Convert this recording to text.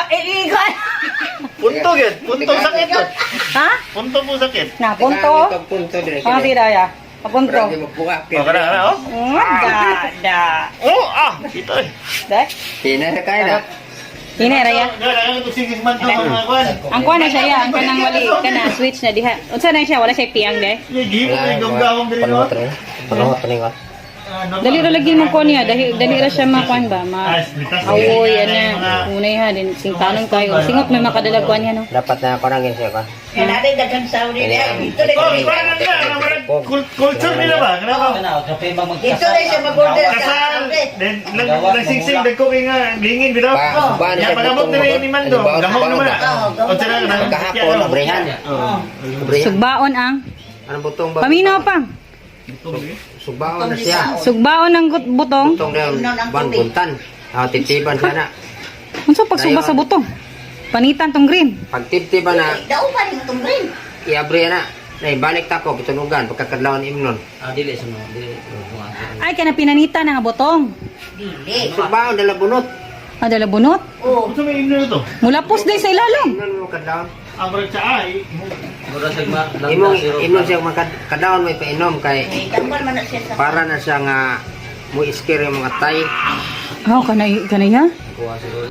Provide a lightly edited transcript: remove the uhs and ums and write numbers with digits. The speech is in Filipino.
iigan. Punto gid, punto sakit gid. Ha? Punto po sakit. Na, punto. Punto dire. Mga tidaya. Papunto. Hindi mo buka. O kana oh. Da. Oh, ito eh. Dek? Tina na kaya na. Hinera ya. Dala to sigis man to mga kwan. Ang kuha na siya ya, ang kanang wali kana switch na diha. Unsa na siya wala siya tiang dai. Gihimo ni gawgawon diri no. Panahot ni ko. Dali ra lagi mo ko niya, dali ra siya makuan ba, awoy ana. Unay ha din sing tanong kayo. Singot may makadalag kuan niya no. Dapat na ako nang siya ba? Kaya natin dagang sauri niya. Dito na Culture nila ba? Kanaba? Dito na siya mag-order sa Kasal. Den nagsingsing dagko kay nga lingin bitaw. Ba Ya pagamot diri ni Mando. Gamot naman na. O tira na. Kahapon brehan. Sugbaon ang Ano butong ba? paminaw pa. Subaon na siya. Sugbaon ng butong. Butong na buntan. Titiban siya na. Unsa pagsugba sa butong? Panitan tong green. Pag titiban na, daw pa rin itong rin. iabri na. Nay balik tako pitunugan pagkakadlawon imnon. Dili sa mga dili. Ay kana pinanitan nga butong. Dili. Subaon dala bunot. Adala bunot. Oh. Unsa may imno to? Mula pus day sa ilalim. Imnon mo kadlawon. Ang brad sa ay. Mura sa ma. Imong siya makadlawon may painom kay Tambal man na siya sa... para na siya nga mo iskir yung mga tay. Oh, kanay ya. Kuha siguro.